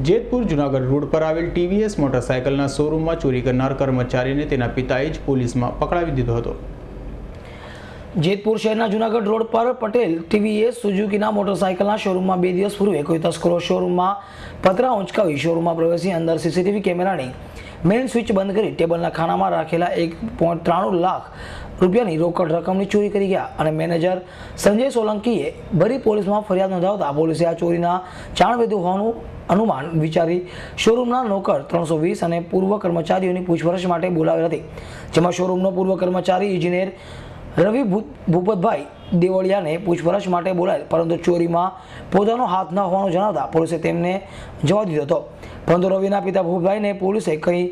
Jetpur Junagadh road પર આવેલ ટીવીએસ મોટરસાયકલના શોરૂમમાં ચોરી કરનાર કર્મચારીને તેના પિતાએ જ પોલીસમાં પકડાવી દીધો હતો। જેતપુર શહેરના જુનાગઢ રોડ પર પટેલ ટીવીએસ સુઝુકીના મોટરસાયકલના શોરૂમમાં 2 દિવસ પૂર્વે કોઈ તસ્કરો શોરૂમમાં પતરા ઉંચકાવી શોરૂમમાં પ્રવેશી અંદર સીસીટીવી કેમેરાની મેઇન સ્વિચ બંધ કરી ટેબલના ખાનામાં રાખેલા 1.93 લાખ રૂપિયાની રોકડ રકમની ચોરી કરી ગયા અને મેનેજર સંજય સોલંકીએ ભરી પોલીસમાં ફરિયાદ નોંધાવતા પોલીસે આ ચોરીના ચાણવેદુ હોવાનું अनुमान विचारी शोरूमना नौकर 320 અને પૂર્વ કર્મચારીઓની પૂછપરછ માટે બોલાવેલ હતી, જેમાં શોરૂમનો પૂર્વ કર્મચારી ઇજનેર રવિ ભૂપતભાઈ દેવળિયાને પૂછપરછ માટે બોલાયેલ, પરંતુ ચોરીમાં પોતાનો હાથ ન હોવાનું જણાવતા પોલીસે તેમને જવા દીધો હતો। પરંતુ રવિના પિતા ભૂપતભાઈને પોલીસે કંઈ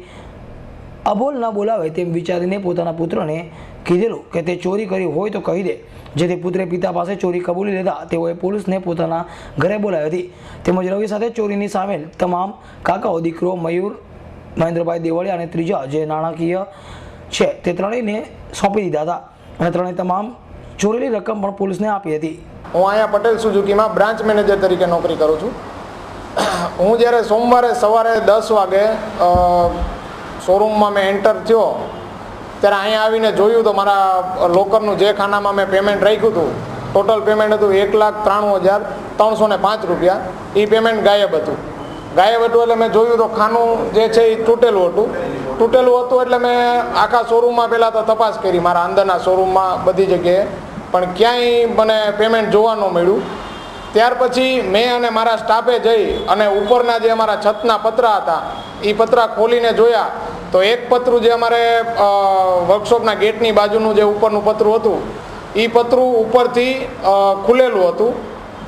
અબોલ ન બોલાવે તેમ વિચારીને પોતાના પુત્રને કીધેલું કે તે ચોરી કરી હોય તો કહી દે, જેથી પુત્રે પિતા પાસે ચોરી કબૂલી લેતા તેઓએ પોલીસને પોતાના ઘરે બોલાવી હતી। તેમજ રવિ સાથે ચોરીની સામેલ તમામ કાકાઓ દીકરો મયુર મહેન્દ્રભાઈ દેવળિયા અને ત્રીજા જે નાણાકીય છે તે ત્રણેયને સોંપી દીધા હતા અને ત્રણેય તમામ ચોરેલી રકમ પણ પોલીસને આપી હતી। હું અહીંયા પટેલ સુઝુકીમાં બ્રાન્ચ મેનેજર તરીકે નોકરી કરું છું। હું જ્યારે સોમવારે સવારે 10 વાગે શોરૂમમાં મેં એન્ટર થયો ત્યારે અહીંયા આવીને જોયું તો મારા લોકરનું જે ખાનામાં મેં પેમેન્ટ રાખ્યું હતું, ટોટલ પેમેન્ટ હતું 1,93,305 રૂપિયા, એ પેમેન્ટ ગાયબ હતું। એટલે મેં જોયું તો ખાનું જે છે એ તૂટેલું હતું એટલે મેં આખા શોરૂમમાં પહેલાં તો તપાસ કરી, મારા અંદરના શોરૂમમાં બધી જગ્યાએ, પણ ક્યાંય મને પેમેન્ટ જોવા ન મળ્યું। ત્યાર પછી મેં અને મારા સ્ટાફે જઈ અને ઉપરના જે અમારા છતના પતરા હતા એ પતરા ખોલીને જોયા તો એક પતરું જે અમારે વર્કશોપના ગેટની બાજુનું જે ઉપરનું પતરું હતું એ પતરું ઉપરથી ખુલેલું હતું,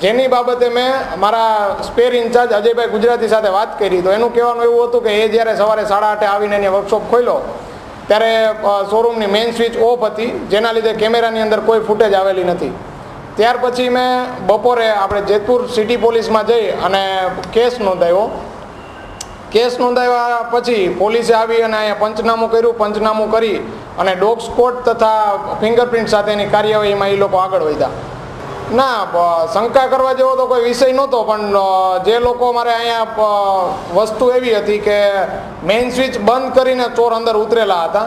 જેની બાબતે મેં મારા સ્પેર ઇન્ચાર્જ અજયભાઈ ગુજરાતી સાથે વાત કરી તો એનું કહેવાનું એવું હતું કે એ જ્યારે સવારે 8:30 આવીને એને વર્કશોપ ખોલ્યો ત્યારે શોરૂમની મેઇન સ્વિચ ઓફ હતી, જેના લીધે કેમેરાની અંદર કોઈ ફૂટેજ આવેલી નથી। ત્યાર પછી મેં બપોરે આપણે જેતપુર સિટી પોલીસમાં જઈ અને કેસ નોંધાવ્યા પછી પોલીસે આવી અને અહીંયા પંચનામું કર્યું। પંચનામું કરી અને ડોગ સ્કોટ તથા ફિંગરપ્રિન્ટ સાથેની કાર્યવાહીમાં એ લોકો આગળ વધ્યા। ના, શંકા કરવા જેવો તો કોઈ વિષય નહોતો, પણ જે લોકો મારે અહીંયા વસ્તુ એવી હતી કે મેઇન સ્વિચ બંધ કરીને ચોર અંદર ઉતરેલા હતા,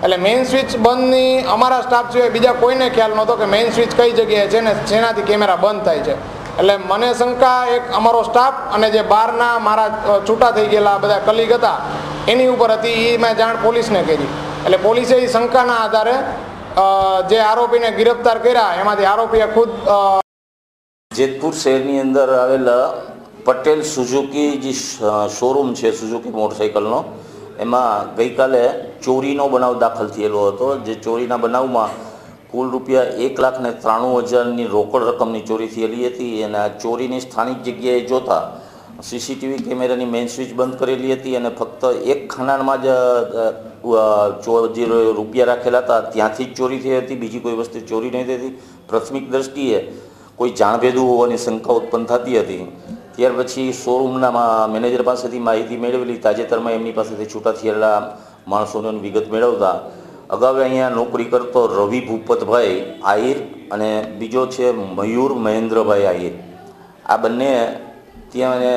એટલે મેઇન સ્વિચ બંધની અમારા સ્ટાફ સિવાય બીજા કોઈને ખ્યાલ નહોતો કે મેઇન સ્વિચ કઈ જગ્યાએ છે ને જેનાથી કેમેરા બંધ થાય છે। એટલે મને શંકા એક અમારો સ્ટાફ અને જે બહારના મારા છૂટા થઈ ગયેલા બધા કલીગ હતા એની ઉપર હતી, એ મેં જાણ પોલીસને કરી। એટલે પોલીસે એ શંકાના આધારે જે આરોપીને गिरफ्तार કર્યા, એમાંથી આરોપીએ ખુદ જેતપુર શહેરની અંદર આવેલા પટેલ સુઝુકી જે શોરૂમ છે સુઝુકી મોટરસાઇકલનો, એમાં ગઈકાલે ચોરીનો બનાવ દાખલ થયેલો હતો। જે ચોરીના બનાવમાં કુલ રૂપિયા 1,93,000ની રોકડ રકમની ચોરી થયેલી હતી અને આ ચોરીની સ્થાનિક જગ્યાએ જોતા સીસીટીવી કેમેરાની મેઇન સ્વિચ બંધ કરેલી હતી અને ફક્ત એક ખાનામાં જ જે રૂપિયા રાખેલા હતા ત્યાંથી જ ચોરી થઈ હતી, બીજી કોઈ વસ્તુ ચોરી નહીં થતી। પ્રાથમિક દ્રષ્ટિએ કોઈ જાણભેદુ હોવાની શંકા ઉત્પન્ન થતી હતી। ત્યાર પછી શોરૂમના મેનેજર પાસેથી માહિતી મેળવેલી, તાજેતરમાં એમની પાસેથી છૂટા થયેલા માણસોની વિગત મેળવતા અગાઉ અહીંયા નોકરી કરતો રવિ ભૂપતભાઈ આહિર અને બીજો છે મયુર મહેન્દ્રભાઈ આહિર, આ બંને ત્યાં એને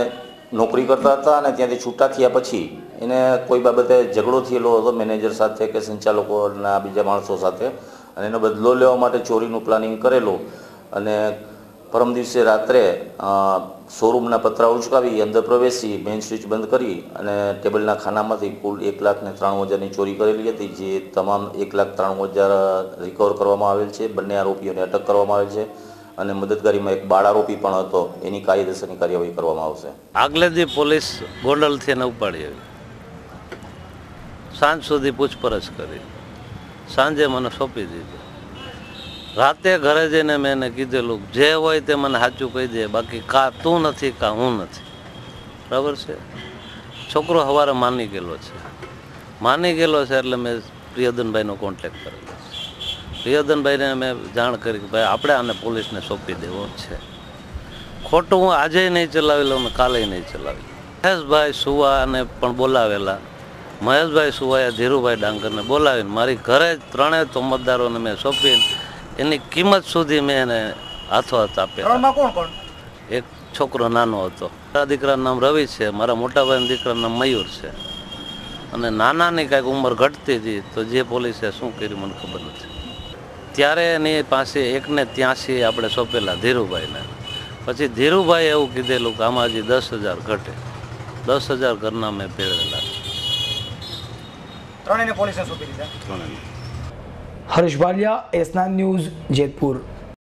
નોકરી કરતા હતા અને ત્યાંથી છૂટા થયા પછી એને કોઈ બાબતે ઝઘડો થયેલો હતો મેનેજર સાથે કે સંચાલકોના બીજા માણસો સાથે, અને એનો બદલો લેવા માટે ચોરીનું પ્લાનિંગ કરેલું અને પરમ દિવસે રાત્રે શોરૂમના પતરા ઉચકાવી અંદર પ્રવેશી મેઇન સ્વિચ બંધ કરી અને ટેબલના ખાનામાંથી કુલ 1,93,000ની ચોરી કરેલી હતી, જે તમામ 1,93,000 રિકવર કરવામાં આવેલ છે। બંને આરોપીઓને અટક કરવામાં આવેલ છે અને મદદગારીમાં એક બાળ આરોપી પણ હતો, એની કાયદેસરની કાર્યવાહી કરવામાં આવશે। આગલે દી પોલીસ ગોંડલથી એને ઉપાડી આવી, સાંજ સુધી પૂછપરછ કરી, સાંજે મને સોંપી દીધું। રાતે ઘરે જઈને મેં એને કીધેલું જે હોય તે મને સાચું કહી દે, બાકી કા તું નથી કા હું નથી, બરાબર છે। છોકરો સવારે માની ગયેલો છે એટલે મેં પ્રિયદનભાઈનો કોન્ટેક્ટ કરેલો છે। પ્રિયદનભાઈને મેં જાણ કરી કે ભાઈ આપણે આને પોલીસને સોંપી દેવો છે, ખોટું હું આજે નહીં ચલાવી લઉં ને કાલે નહીં ચલાવી લઉં। મહેશભાઈ સુવાને પણ બોલાવેલા, મહેશભાઈ સુવાએ ધીરુભાઈ ડાંગરને બોલાવીને મારી ઘરે જ ત્રણેય તોમતદારોને મેં સોંપીને એની કિંમત સુધી મેં એને હાથો હાથ આપ્યા। એક છોકરો નાનો હતો, મારા દીકરાનું નામ રવિ છે, મારા મોટા ભાઈના દીકરાનું નામ મયુર છે, અને નાનાની કાંઈક ઉંમર ઘટતી હતી તો જે પોલીસે શું કર્યું મને ખબર નથી. ત્યારે એની પાસે 183 આપણે સોંપેલા ધીરુભાઈને. પછી ધીરુભાઈ એવું કીધેલું કે આમાં હજી 10,000 ઘટે. 10,000 ઘરના મેં ભેળવેલા. હર્ષ ભાલિયા, S9 ન્યૂઝ, જેતપુર.